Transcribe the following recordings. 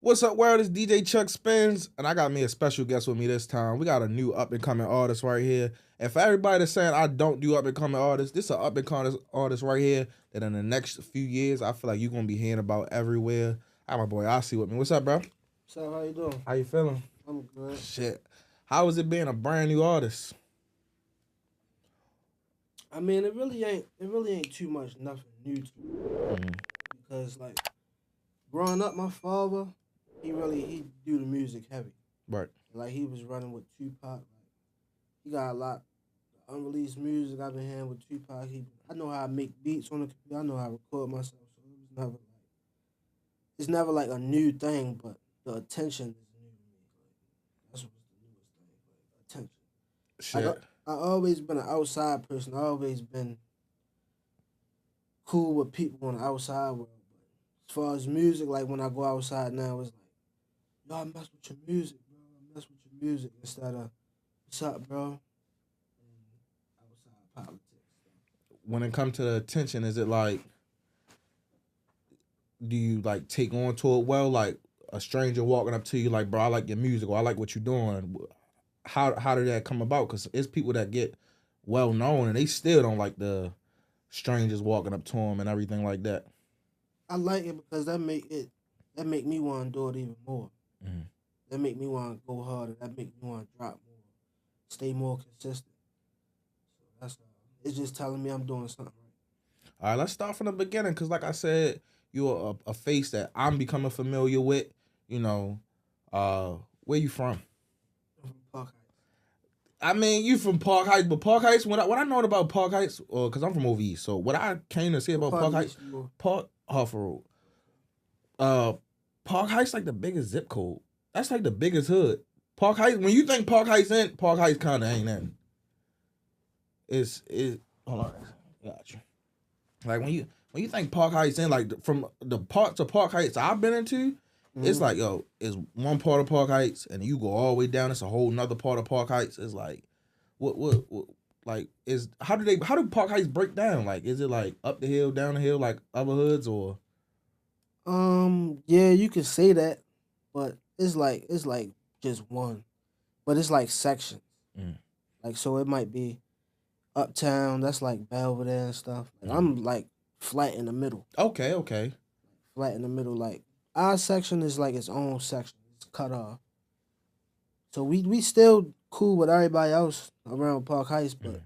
What's up, world? It's DJ Chuck Spins, and I got me a special guest with me this time. We got a new up and coming artist right here. And for everybody that's saying I don't do up and coming artists, this is an up and coming artist right here that in the next few years I feel like you're gonna be hearing about everywhere. I got my boy Ossie with me. What's up, bro? So how you doing? How you feeling? I'm good. Shit. How is it being a brand new artist? I mean, it really ain't too much nothing new to me Mhm. because like growing up, my father, he do the music heavy. Right. Like he was running with Tupac. Like he got a lot of unreleased music I've been hearing with Tupac. I know how to make beats on the computer. I know how to record myself. So it's never like a new thing, but the attention is new to me. Like that's what's the newest thing. Like attention. Like Shit. I always been an outside person. I always been cool with people on the outside world. But as far as music, like when I go outside now, it's like, yo, I mess with your music, bro. I mess with your music instead of what's up, bro? And outside politics. When it comes to the attention, is it like do you like take on to it well? Like a stranger walking up to you, like, bro, I like your music or I like what you're doing. How did that come about? Because it's people that get well known and they still don't like the strangers walking up to them and everything like that. I like it because that make me want to do it even more. Mhm. That make me want to go harder. That make me want to drop more, stay more consistent. So it's just telling me I'm doing something right. All right, let's start from the beginning because, like I said, you're a face that I'm becoming familiar with. You know, uh, where you from? I'm from Park Heights. I mean, you from Park Heights, but Park Heights. What I know about Park Heights, because I'm from over East, so what I came to say What about part Park of Heights, East you Park Harford Road. Uh, Park Heights like the biggest zip code. That's like the biggest hood. Park Heights. When you think Park Heights in, Park Heights kind of ain't in. It's hold on, got you. Like when you think Park Heights in, like from the parts of Park Heights I've been into, it's Mm-hmm. like yo, it's one part of Park Heights, and you go all the way down. It's a whole nother part of Park Heights. It's like what like is how do Park Heights break down? Like is it like up the hill, down the hill, like other hoods or? Yeah, you could say that, but it's like just one, but it's like sections. Mm, Like so, it might be uptown. That's like Belvedere and stuff. Like mm. I'm like flat in the middle, Okay, okay. flat in the middle. Like our section is like its own section. It's cut off. So we still cool with everybody else around Park Heights, but Mm.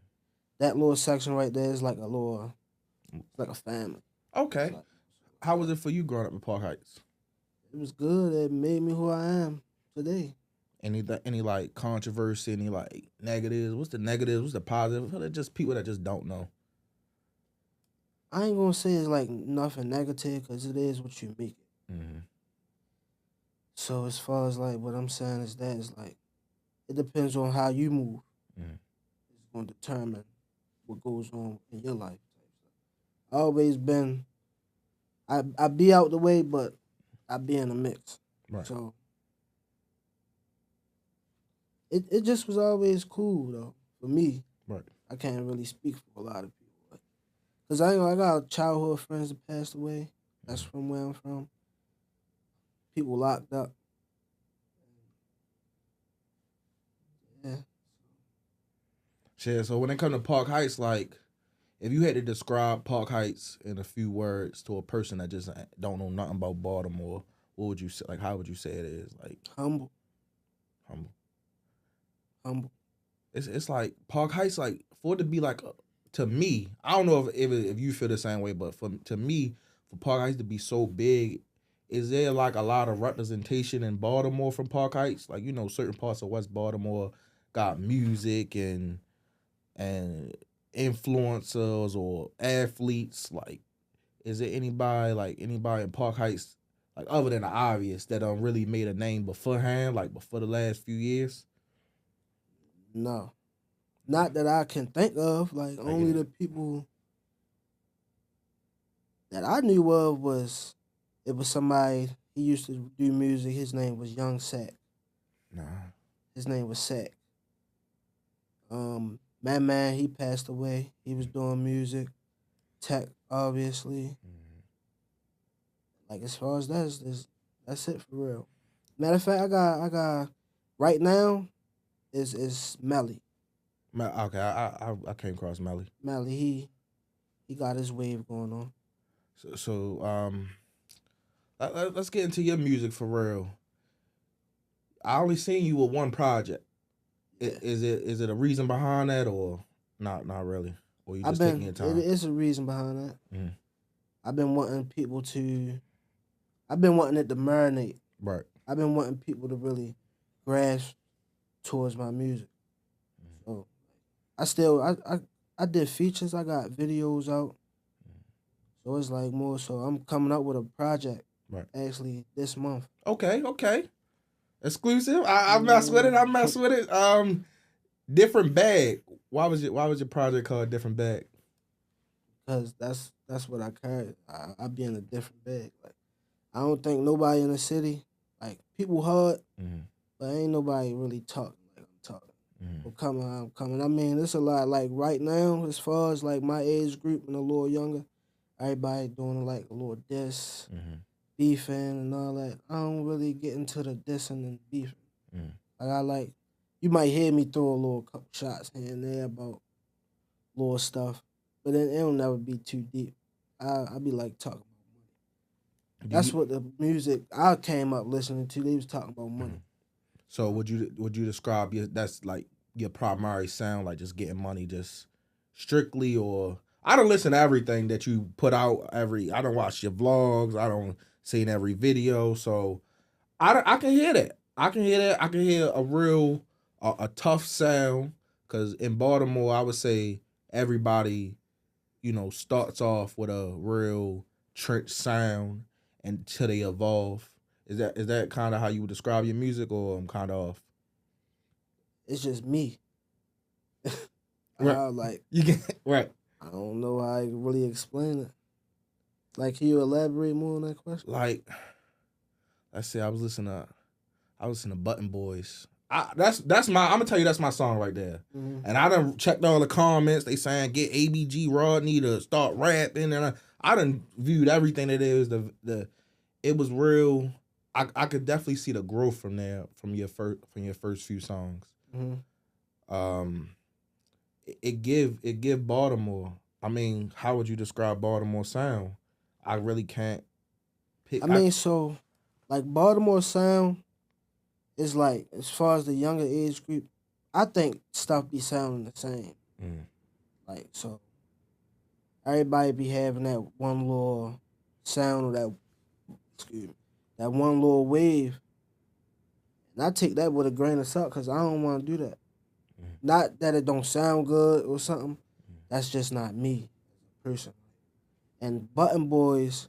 that little section right there is like a little, it's like a family. It's Okay. like How was it for you growing up in Park Heights? it was good. It made me who I am today. Any like controversy, any like negatives? What's the negatives? What's the positive? They're just people that just don't know. I ain't gonna say it's like nothing negative because it is what you make it. Mm-hmm. So as far as like what I'm saying is that it's like it depends on how you move. Mm-hmm. It's gonna determine what goes on in your life. I always been I be out the way, but I be in the mix. Right. So it just was always cool though for me. Right. I can't really speak for a lot of people, cause I got childhood friends that passed away. That's Mm-hmm. from where I'm from. People locked up. Yeah. Shit. So when it comes to Park Heights, like if you had to describe Park Heights in a few words to a person that just don't know nothing about Baltimore, what would you say? Like how would you say it is? Like Humble, humble. humble. It's like Park Heights, like for it to be like to me, I don't know if you feel the same way, but for to me, for Park Heights to be so big, is there like a lot of representation in Baltimore from Park Heights? Like certain parts of West Baltimore got music and influencers or athletes. Like, is there anybody in Park Heights like other than the obvious that really made a name beforehand, like before the last few years? No, not that I can think of. Like I get only it. the people that I knew of was it was somebody he used to do music. His name was Young Sack. Nah. His name was Sack. Man, he passed away. He was doing music, tech, obviously. Mhm. Like as far as that's That's it for real. Matter of fact, I got right now is Melly. Okay, I came across Melly. Melly, he got his wave going on. Let's get into your music for real. I only seen you with one project. Yeah. Is it a reason behind that or not really? Or you just taking your It time? is a reason behind that. Mhm. I've been wanting people to I've been wanting it to marinate. Right. I've been wanting people to really grasp towards my music. So I still I did features, I got videos out. So it's like more so I'm coming up with a project Right. actually this month. Okay. Exclusive. I mess with it. Yeah. I mess with it. Different bag. Why was your project called Different Bag? Cause that's what I carry. I be in a different bag. Like I don't think nobody in the city, like people hard, Mm-hmm. but ain't nobody really talking like I'm talking. Mm-hmm. I'm coming. I mean, it's a lot. Like right now, as far as like my age group and a little younger, everybody doing like a little diss, Mm-hmm. beefing and all that. I don't really get into the dissing and beefing. Mm-hmm. Like I like, you might hear me throw a little couple shots here and there about little stuff, but then it'll never be too deep. I be like talking about money. Do That's you, what the music I came up listening to. They was talking about money. so would you describe that's like your primary sound, like just getting money, just strictly, or I don't listen to everything that you put out. I don't watch your vlogs. I don't see every video. So I can hear that. I can hear that. I can hear a real a tough sound. Cause in Baltimore, I would say everybody, starts off with a real trench sound until they evolve. Is that kind of how you would describe your music, or I'm kind of off? It's just me. Right. Like You get right. I don't know how I can really explain it. Like, can you elaborate more on that question? Like, let's say I was listening to Button Boys. I'm gonna tell you that's my song right there. Mm-hmm. And I done checked all the comments. They saying get ABG Rodney to start rapping, and I done viewed everything that is it was real. I could definitely see the growth from there from your first few songs. Mm-hmm. It give Baltimore. I mean, how would you describe Baltimore sound? I really can't pick. I mean, so like Baltimore sound is like as far as the younger age group, I think stuff be sounding the same. Mm, Like so, everybody be having that one little sound or that one little wave, and I take that with a grain of salt because I don't want to do that. mm, Not that it don't sound good or something. That's just not me as a person. And Button Boys,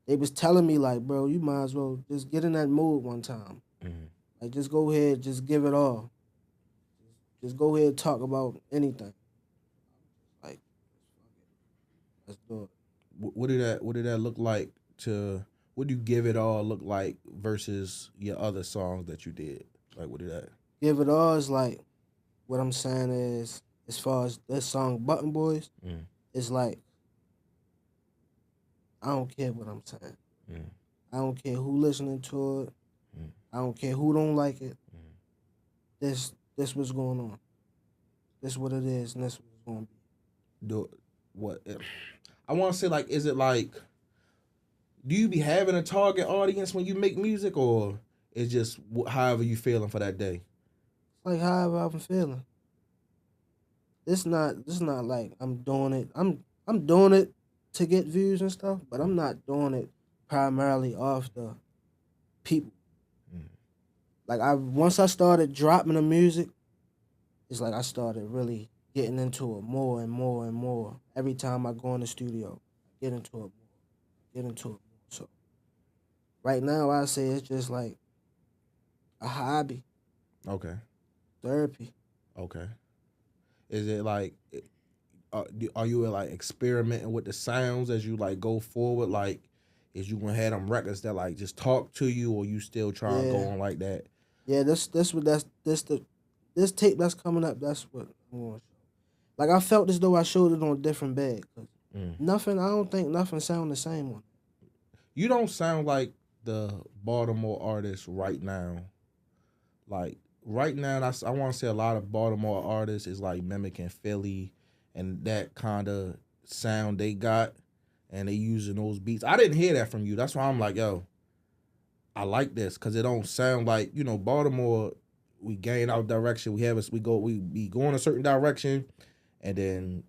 they was telling me like, bro, you might as well just get in that mood one time. mm. Like, just go ahead, just give it all. Just go ahead and talk about anything. Like, let's do it. What did that look like to what do you give it all look like versus your other songs that you did? Like what did that? Give it all is like, what I'm saying is, as far as this song Button Boys, Mm, it's like, I don't care what I'm saying. mm, I don't care who listening to it. mm, I don't care who don't like it. mm. This what's going on. This what it is, and this what's going to be. Do what I want to say, like, is it like, do you be having a target audience when you make music, or it's just however you feeling for that day? It's like however I'm feeling. This not like I'm doing it. I'm doing it to get views and stuff, but I'm not doing it primarily off the people. Mm. Like once I started dropping the music, it's like I started really getting into it more and more and more. Every time I go in the studio, I get into it more, get into it more. So right now I say it's just like a hobby, Okay. therapy. Okay. Is it like, are you like experimenting with the sounds as you like go forward? Like, is you gonna have them records that like just talk to you, or you still trying to go on like that? Yeah, this tape that's coming up. That's what I'm going to show. Like I felt as though I showed it on a different bag. 'Cause Mm. nothing. I don't think nothing sound the same one. You don't sound like the Baltimore artists right now. Like right now, I want to say a lot of Baltimore artists is like mimicking Philly and that kind of sound they got, and they using those beats. I didn't hear that from you. That's why I'm like, yo, I like this because it don't sound like Baltimore. We gain our direction. We go in a certain direction, and then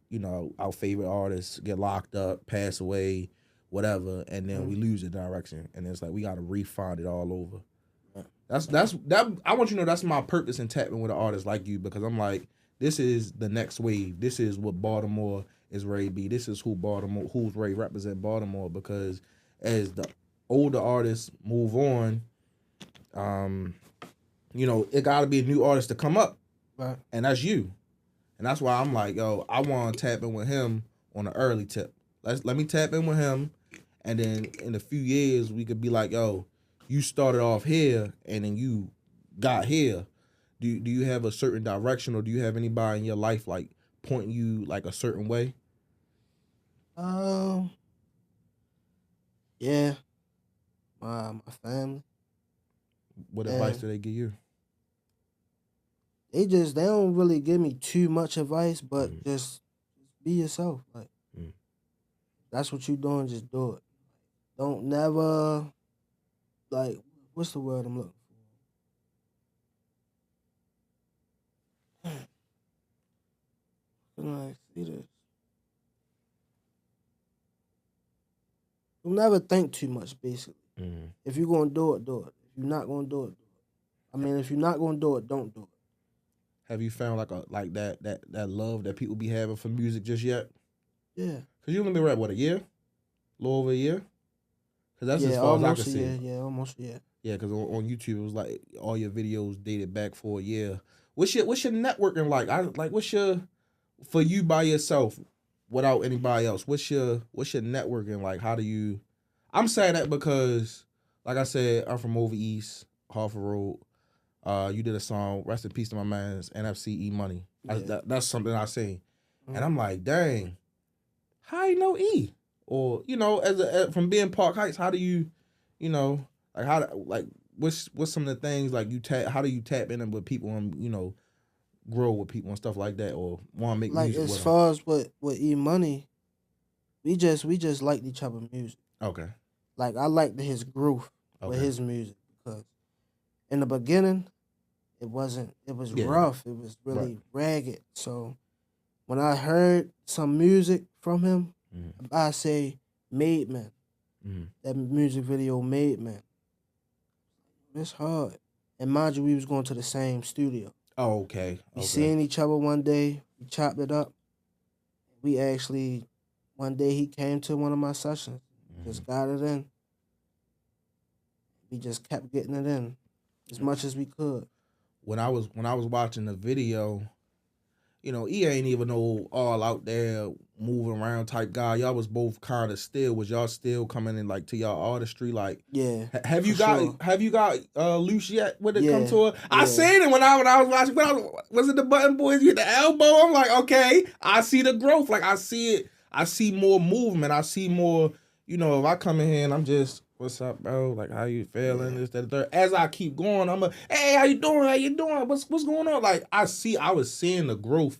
our favorite artists get locked up, pass away, whatever, and then we lose the direction, and it's like we got to refine it all over. That I want you to know that's my purpose in tapping with an artist like you, because I'm like, this is the next wave. This is what Baltimore is ready to be. This is who's ready to represent Baltimore, because as the older artists move on, it got to be a new artist to come up, Right. and that's you. And that's why I'm like, yo, I want to tap in with him on an early tip. Let me tap in with him, and then in a few years we could be like, yo, you started off here and then you got here. Do you have a certain direction, or do you have anybody in your life like pointing you like a certain way? Yeah, my family. What advice do they give you? They don't really give me too much advice, but just be yourself. Like that's what you doing, just do it. Don't never like what's the word I'm looking for? Can I see this? Don't never think too much, basically. If you're gonna do it, do it. If you're not gonna do it, do it. I mean, if you're not gonna do it, don't do it. Have you found like that love that people be having for music just yet? Yeah. Cause you only been rap what, a year, a little over a year. Cause that's as far as I can see. Yeah, almost a year. Yeah, cause on YouTube it was like all your videos dated back for a year. What's your networking like? What's your, for you by yourself, without anybody else? What's your networking like? How do you? I'm saying that because, like I said, I'm from over east, Harford Road. You did a song, rest in peace to my man's NFC Money. Yeah. That's something I seen, and I'm like, dang, how you know E? Or from being Park Heights, how do you, what's some of the things like you tap? How do you tap in with people and grow with people and stuff like that, or want to make like music as with them? far as with E Money, we just liked each other's music. Okay. Like I liked his groove with his music, because in the beginning it was rough. It was really ragged. So when I heard some music from him, I say Made Man. That music video Made Man. It's hard. And mind you, we was going to the same studio. Oh, okay. We seen each other one day. We chopped it up. We actually, one day he came to one of my sessions. Just got it in. We just kept getting it in as much as we could. When I was watching the video, he ain't even no all out there moving around type guy. Y'all was both kind of still. Was y'all still coming in like to y'all artistry? Like, yeah. Have you got loose yet when it come to it? Yeah. I seen it when I was watching. Was it the Button Boys? You hit the elbow. I'm like, okay, I see the growth. Like I see it. I see more movement. I see more. If I come in here and I'm just, what's up, bro? Like, how you feeling? This, that, third. As I keep going, I'm like, hey, how you doing? How you doing? What's going on? Like, I was seeing the growth,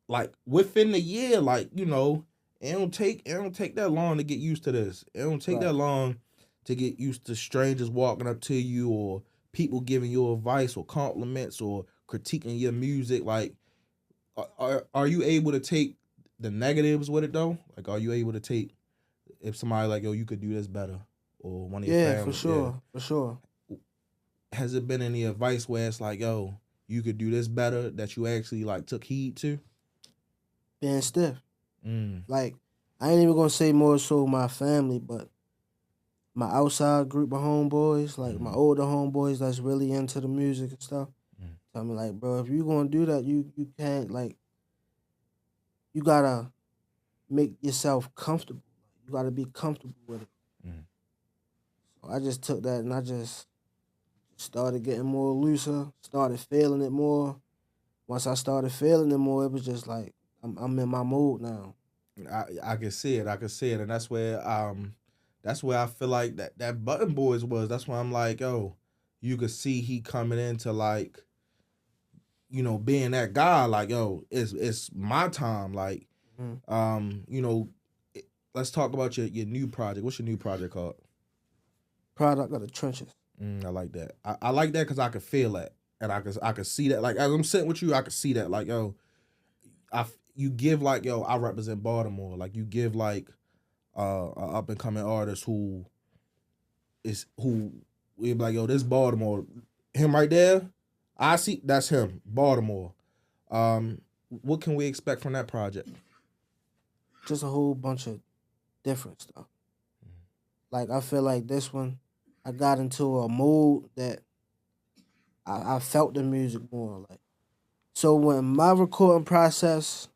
like within the year. Like, it don't take that long to get used to this. It don't take that long to get used to strangers walking up to you, or people giving you advice or compliments or critiquing your music. Like, are you able to take the negatives with it though? Like, are you able to take, if somebody like, yo, you could do this better, or one of your family? For sure. Has it been any advice where it's like, yo, you could do this better, that you actually like took heed to? Being stiff. Like, I ain't even gonna say more so my family, but my outside group of homeboys, like my older homeboys that's really into the music and stuff, tell me like, bro, if you gonna do that, you can't, like, you gotta make yourself comfortable. You gotta be comfortable with it. So I just took that and I just started getting more looser, started feeling it more. Once I started feeling it more, it was just like, I'm in my mood now. I can see it, and that's where that's where I feel like that Button Boys was. That's why I'm like, yo, you could see he coming into like, being that guy. Like, yo, it's my time. Like, Mm. you know, let's talk about your new project. What's your new project called? Product of the trenches. I like that. I like that because I could feel that, and I could see that. Like as I'm sitting with you, I could see that. Like, yo, you give like, yo, I represent Baltimore. Like you give like a up and coming artist who we be like, yo, this Baltimore, him right there. I see that's him, Baltimore. What can we expect from that project? Just a whole bunch of different stuff. Like I feel like this one, I got into a mood that I felt the music more. Like so when my recording process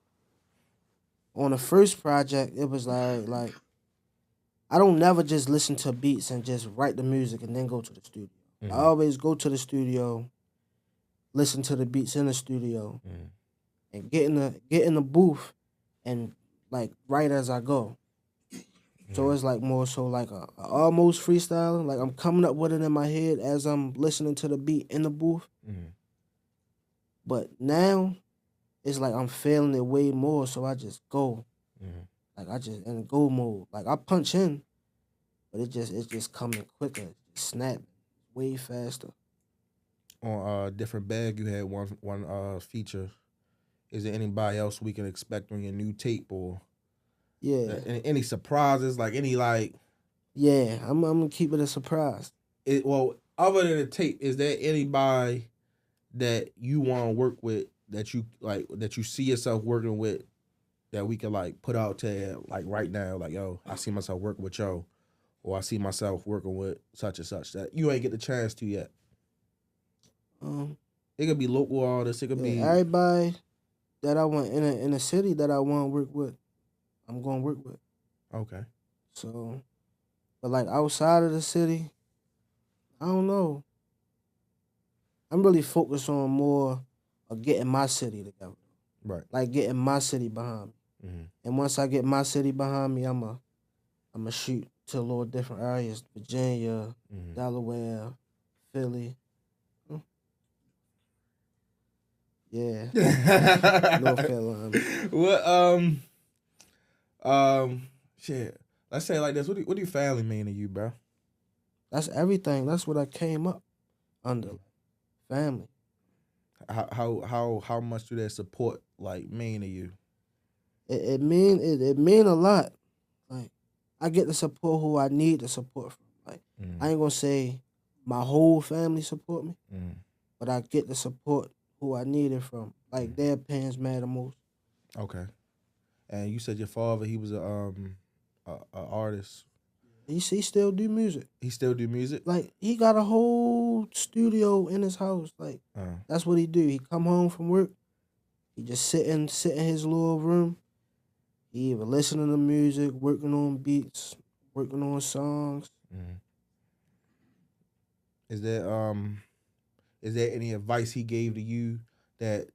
on the first project, it was like I don't never just listen to beats and just write the music and then go to the studio. I Mm-hmm. always go to the studio, listen to the beats in the studio, Mm-hmm. and get in the booth and like write as I go. So it's like more so like a almost freestyling. Like I'm coming up with it in my head as I'm listening to the beat in the booth. Mm-hmm. But now it's like I'm feeling it way more, so I just go. Mm-hmm. Like I just in go mode. Like I punch in, but it's just coming quicker, it's snapping way faster. On different bag, you had one feature. Is there anybody else we can expect on your new tape or Yeah, any surprises? Like any like yeah. I'm gonna keep it a surprise. well, other than the tape, is there anybody that you want to work with that you see yourself working with that we can like put out to like right now? Like yo, I see myself working with yo, or I see myself working with such and such that you ain't get the chance to yet. Um, It could be local artists. It could yeah, be everybody that I want in a city that I want to work with, I'm gonna work with. okay. So, but like outside of the city, I don't know. I'm really focused on more of getting my city together, Right. like getting my city behind me. Mm-hmm. And once I get my city behind me, I'ma shoot to a little different areas: Virginia, Mm-hmm. Delaware, Philly. Mm, yeah, North Carolina. What shit. Let's say it like this. What do you family mean to you, bro? That's everything. That's what I came up under. Family. How much do that support like mean to you? It mean a lot. Like I get the support who I need the support from. Like Mm, I ain't gonna say my whole family support me, mm, but I get the support who I need it from. Like mm. their opinions matter most. Okay. And you said your father, he was a artist. He still do music. He still do music. Like he got a whole studio in his house. Like Uh, that's what he do. He come home from work. He just sit in his little room. He either listening to music, working on beats, working on songs. mm. Is there is there any advice he gave to you that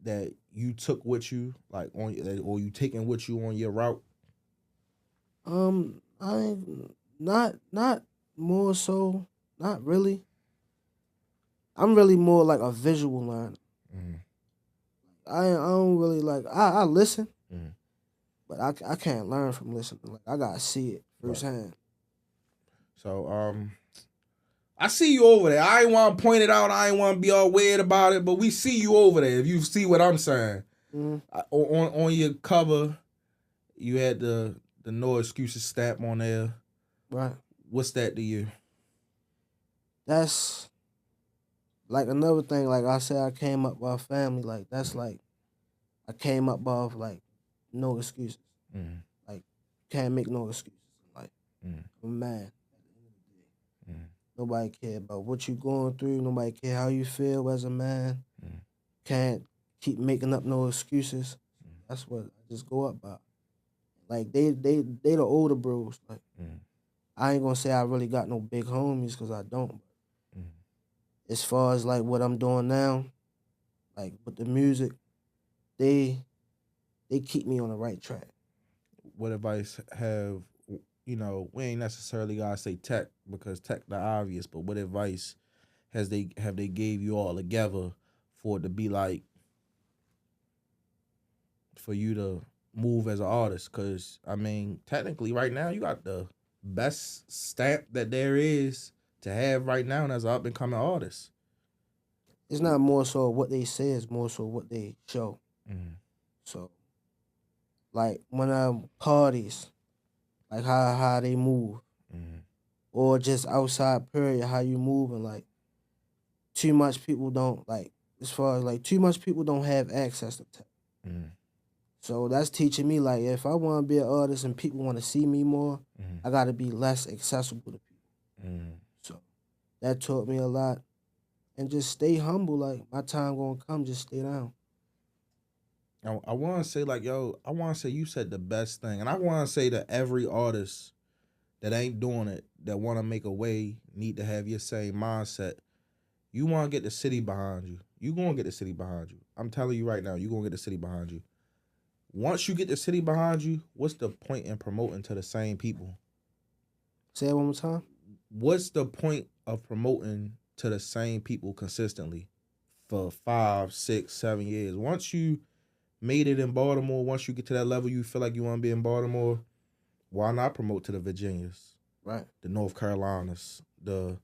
you took with you like or you taking with you on your route? I not more so, not really. I'm really more like a visual learner. Mm, I don't really like I listen, mm. but I can't learn from listening. Like I gotta see it Right. firsthand. So I see you over there. I ain't want to point it out. I ain't want to be all weird about it, but we see you over there. If you see what I'm saying, Mm, on your cover, you had the no excuses stamp on there. right. What's that to you? That's like another thing. Like I said, I came up by family. Like that's like I came up off like no excuses. Mm, Like can't make no excuses. Like mm, I'm mad. mm, Nobody care about what you going through. Nobody care how you feel as a man. mm, Can't keep making up no excuses. That's what I just go up by. Like they the older bros. Like mm, I ain't gonna say I really got no big homies because I don't. mm. As far as like what I'm doing now, like with the music, they keep me on the right track. What advice have we ain't necessarily gotta say tech because tech the obvious, but what advice have they gave you all together for it to be like for you to move as an artist? Because I mean, technically, right now you got the best stamp that there is to have right now as an up and coming artist. It's not more so what they say, it's more so what they show. Mm, So like when parties, like how they move, mm, or just outside period how you move, and like too much people don't like as far as like too much people don't have access to tech. mm, So that's teaching me like if I want to be an artist and people want to see me more, mm, I got to be less accessible to people. mm. So that taught me a lot, and just stay humble. Like my time gonna come, just stay down. I want to say like yo, I want to say you said the best thing, and I want to say that every artist that ain't doing it that want to make a way need to have your same mindset. You want to get the city behind you. You gonna get the city behind you. I'm telling you right now, you gonna get the city behind you. Once you get the city behind you, what's the point in promoting to the same people? Say it one more time. What's the point of promoting to the same people consistently for 5, 6, 7 years? Once you made it in Baltimore, once you get to that level you feel like you want to be in Baltimore, why not promote to the Virginias, Right. the North Carolinas, the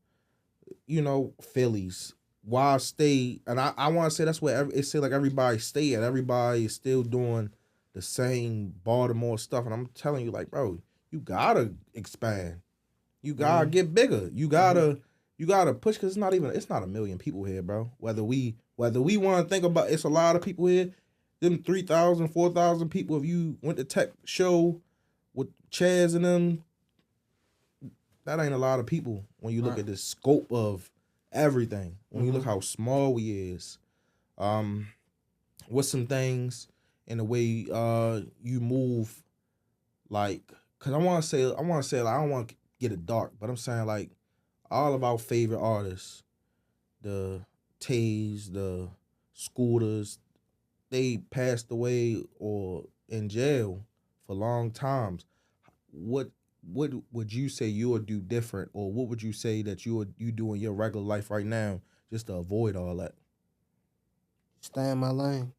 Phillies? Why stay? And I want to say that's where it seems like everybody stay at. Everybody is still doing the same Baltimore stuff, and I'm telling you, like, bro, you gotta expand. You gotta get bigger. You gotta push because it's not a million people here, bro. Whether we want to think about it's a lot of people here. Them 3,000, 4,000 people. If you went to tech show with chairs and them, that ain't a lot of people when you look Right. at the scope of everything. When you look how small we is. What's some things in the way you move, like, cause I want to say like, I don't want to get it dark, but I'm saying like all of our favorite artists, the Tays, the Scooters, they passed away or in jail for long times. What would you say you would do different, or what would you say that you do in your regular life right now just to avoid all that? Stay in my lane.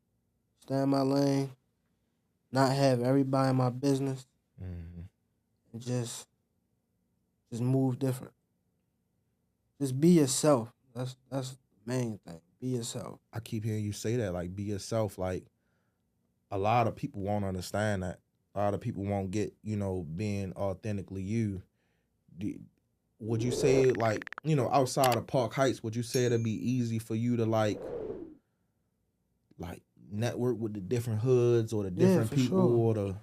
Stay in my lane. Not have everybody in my business, Mm-hmm. and just move different. Just be yourself. That's the main thing. Be yourself. I keep hearing you say that, like, be yourself. Like, a lot of people won't understand that. A lot of people won't get, being authentically you. Do, would you say, like, outside of Park Heights, would you say it'd be easy for you to like network with the different hoods or the Yeah, different for people sure. or the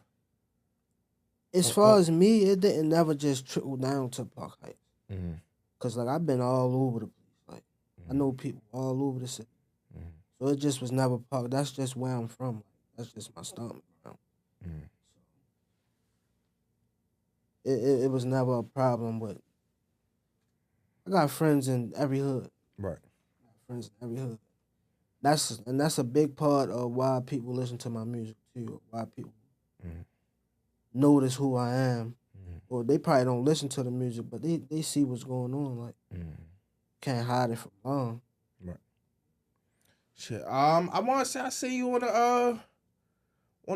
As far as me, it didn't never just trickle down to Park Heights. mm-hmm, Cause like I've been all over the place. Like I mm-hmm, know people all over the city. mm-hmm, So it just was never Park. That's just where I'm from. Like, that's just my stomping ground. mm-hmm. It was never a problem. But I got friends in every hood. Right. Friends in every hood. That's a big part of why people listen to my music too. Why people Mm-hmm, notice who I am. mm-hmm, Or they probably don't listen to the music, but they see what's going on. Like mm-hmm. can't hide it from long. Right. Shit. I want to say I see you on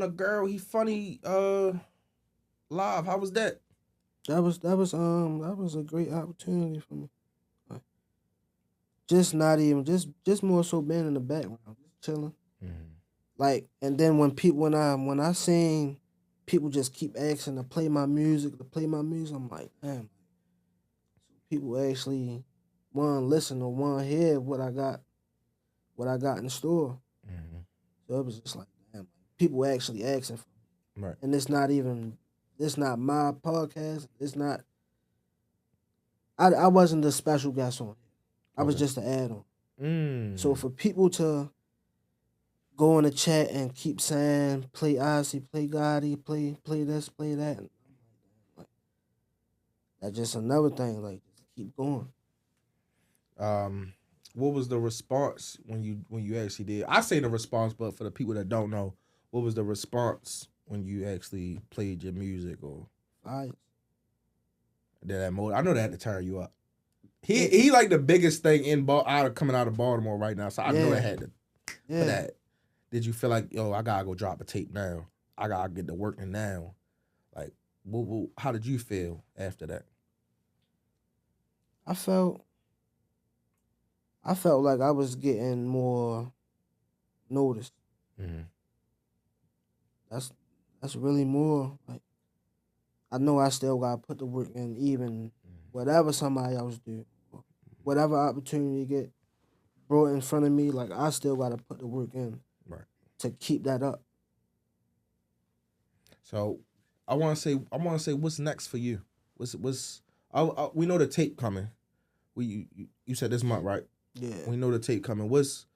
a girl. He funny live. How was that? That was a great opportunity for me. Like, just not even just more so being in the background, just chilling. Mm-hmm. Like and then when I sing, people just keep asking to play my music, I'm like, damn, people actually want to listen or want to hear what I got in store. Mm-hmm. So it was just like, damn, people actually asking for me. Right. And it's not my podcast. It's not I wasn't the special guest on it. I was Okay. just an add on. So Mm. for people to go in the chat and keep saying play Odyssey, play Gotti, play this, play that, like, that's just another thing. Like just keep going. Um, what was the response when you actually did? I say the response, but for the people that don't know, what was the response when you actually played your music or? Fire. That mode. I know that had to turn you up. He like the biggest thing coming out of Baltimore right now. So I know that had to. For that, did you feel like, yo, I gotta go drop a tape now? I gotta get to working now. Like, how did you feel after that? I felt like I was getting more noticed. Mm-hmm. That's really more like I know I still gotta put the work in, even whatever somebody else do, whatever opportunity get brought in front of me. Like I still gotta put the work in, Right, to keep that up. So I want to say, what's next for you? We know the tape coming. You said this month, right? Yeah. We know the tape coming. Let's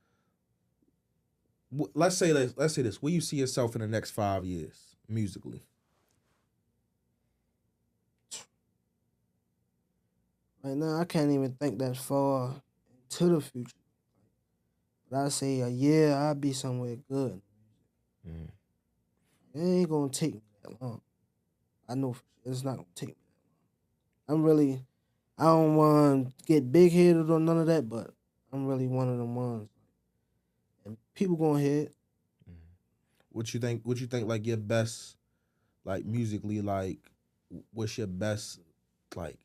say this. Where you see yourself in the next 5 years musically? Right now, I can't even think that far into the future. But I say a year, I'll be somewhere good. Mm. It ain't gonna take me that long. I know it's not gonna take me that long. I don't want to get big headed or none of that, but I'm really one of them ones. And people gonna hear it. What you think? What you think? Like your best, like musically, like what's your best, like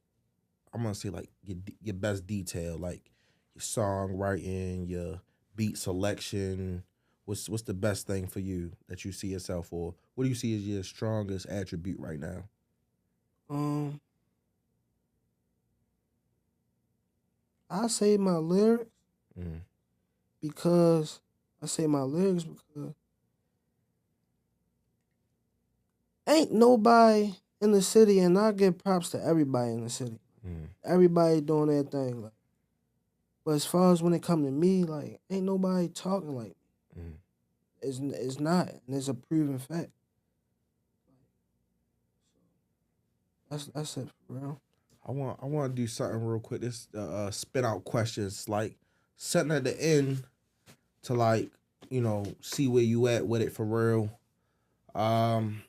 I'm gonna say like your best detail, like your songwriting, your beat selection. What's the best thing for you that you see yourself for? What do you see as your strongest attribute right now? Um, I say my lyrics Mm. because I say my lyrics because ain't nobody in the city, and I give props to everybody in the city. Mm. Everybody doing their thing, like. But as far as when it come to me, like, ain't nobody talking like me. Mm. It's not, and it's a proven fact. That's it for real. I want to do something real quick. This spin out questions, like setting at the end to like see where you at with it for real. Um,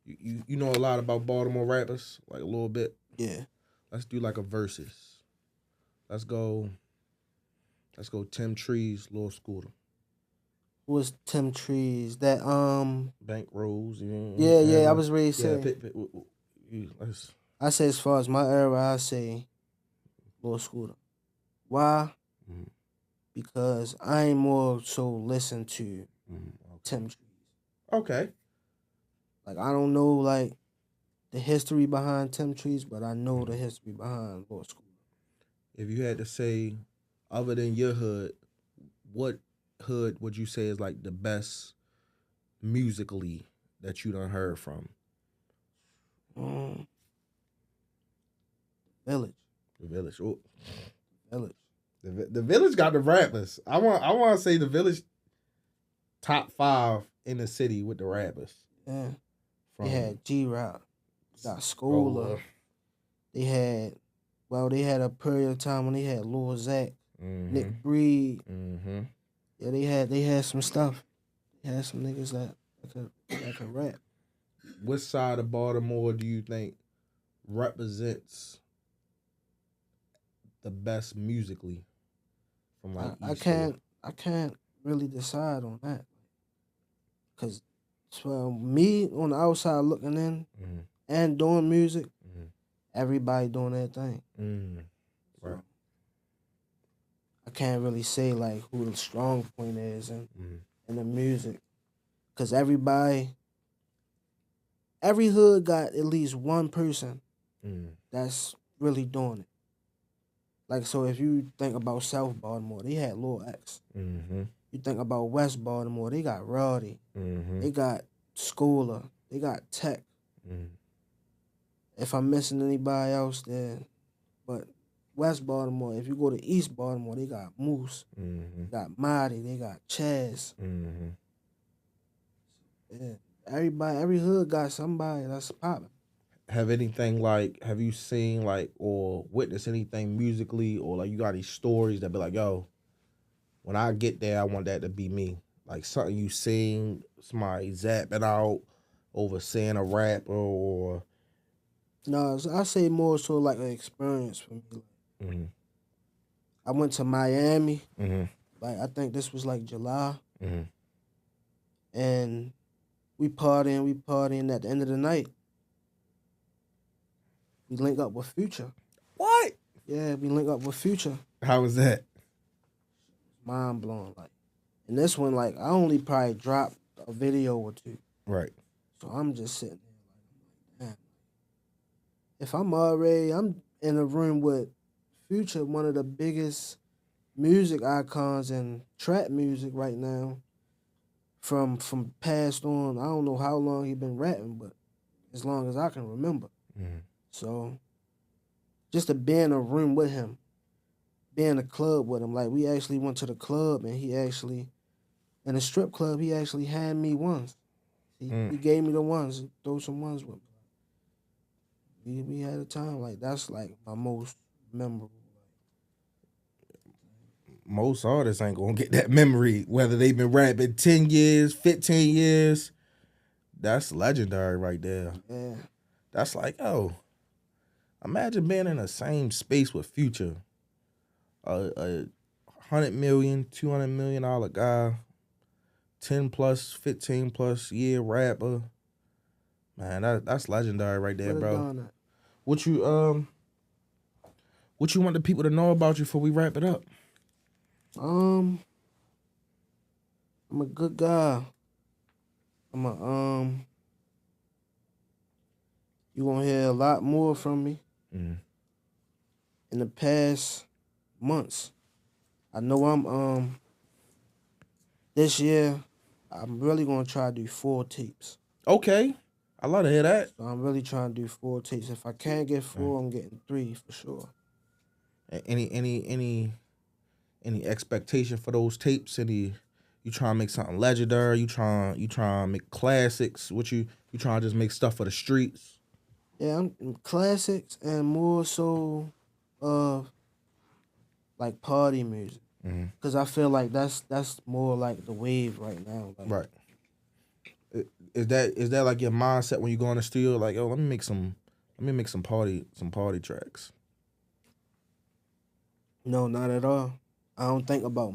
you know a lot about Baltimore rappers, like a little bit. Yeah. Let's do like a versus. Let's go. Let's go. Tim Trees, Lil Scooter, What's Tim Trees? That Bank Rose. Yeah. I Era. was ready to Yeah, say. let's. I say as far as my era, I say Lil Scooter. Why? Mm, Because I ain't more so listen to okay. Tim Trees. Okay. Like I don't know like the history behind Tim Trees, but I know the history behind Lil Scooter. If you had to say, other than your hood, what hood would you say is like the best musically that you done heard from? Um, Village. The Village. Oh, Village. the Village got the rappers. I want to say the Village top 5 in the city with the rappers. Yeah. From They had G-Rock. Got Scholar. They had a period of time when they had Lil Zach, Nick Breed. Mm-hmm. Yeah, they had some stuff. They had some niggas that could rap. What side of Baltimore do you think represents the best musically from like I East can't really decide on that. Cause for me on the outside looking in and doing music, everybody doing their thing. Right. So I can't really say like who the strong point is in the music. Cause every hood got at least one person that's really doing it. Like, so if you think about South Baltimore, they had Lil X. You think about West Baltimore, they got Roddy. They got Schooler. They got Tech. If I'm missing anybody else, then. But West Baltimore, if you go to East Baltimore, they got Moose. They got Marty. They got Chaz. Yeah. Every hood got somebody that's popping. Have you seen like or witnessed anything musically, or like you got these stories that be like, yo, when I get there, I want that to be me. Like something you sing, somebody zapping out over saying a rap, or No, I say more so like an experience for me. Mm-hmm. I went to Miami. Mm-hmm. Like I think this was like July, Mm-hmm. and we partying. At the end of the night, we link up with Future. What? Yeah, we link up with Future. How was that? Mind blowing. Like, and this one, like, I only probably dropped a video or two. Right. So I'm just sitting there like, damn. If I'm in a room with Future, one of the biggest music icons and trap music right now, from past on, I don't know how long he been rapping, but as long as I can remember. Mm-hmm. So just to be in a room with him, be in a club with him. Like we actually went to the club and he actually in a strip club he actually had me ones. He gave me the ones, throw some ones with me. We had a time like that's like my most memorable. Most artists ain't gonna get that memory, whether they've been rapping 10 years, 15 years. That's legendary right there. Yeah. That's like, oh, imagine being in the same space with Future. A 100 million, $200 million guy, 10 plus, 15 plus year rapper. Man, that's legendary right there, bro. What you want the people to know about you before we wrap it up? I'm a good guy. You gonna hear a lot more from me in the past months. I know I'm this year I'm really gonna try to do 4 tapes. Okay. I love to hear that. So I'm really trying to do 4 tapes. If I can't get 4, I'm getting 3 for sure. Any expectation for those tapes? You trying to make something legendary? You trying to make classics? You trying to just make stuff for the streets? Yeah, I'm classics and more so like party music. Cause I feel like that's more like the wave right now. Like, right. Is that like your mindset when you go in the studio? Like, oh, let me make some party tracks. No, not at all. I don't think about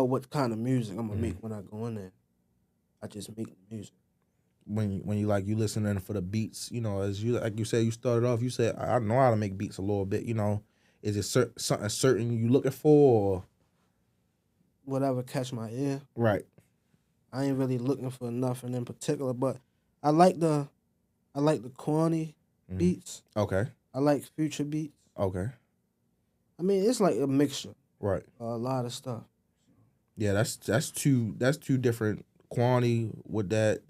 what kind of music I'm gonna make when I go in there. I just make the music. When you like you listening for the beats, as you like you said, you started off. You said I know how to make beats a little bit. Is it something certain you looking for? Or? Whatever catch my ear. Right. I ain't really looking for nothing in particular, but I like the corny beats. Okay. I like Future beats. Okay. I mean, it's like a mixture. Right. A lot of stuff. Yeah, that's two different quantity with that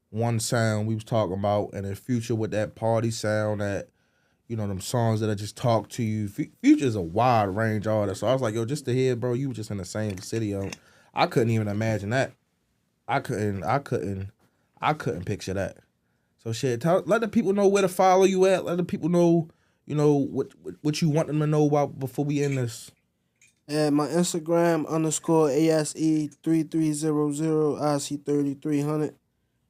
one sound we was talking about, and then Future with that party sound, that them songs that I just talk to you. Future's a wide range artist, so I was like, yo, just to hear, bro, you were just in the same city. I couldn't even imagine that. I couldn't picture that. So shit, let the people know where to follow you at. Let the people know, what you want them to know about before we end this. And my Instagram _ASE3300 IC3300.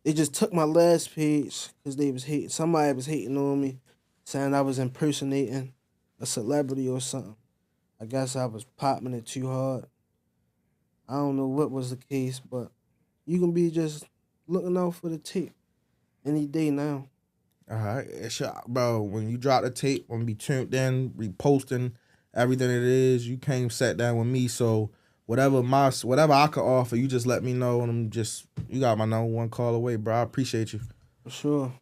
They just took my last page because they was hating. Somebody was hating on me, saying I was impersonating a celebrity or something. I guess I was popping it too hard. I don't know what was the case, but you can be just looking out for the tape any day now. All right, bro. When you drop the tape, I'm gonna be tuned in, reposting everything it is. You came, sat down with me, so whatever I could offer, you just let me know, and you got my number, one call away, bro. I appreciate you. For sure.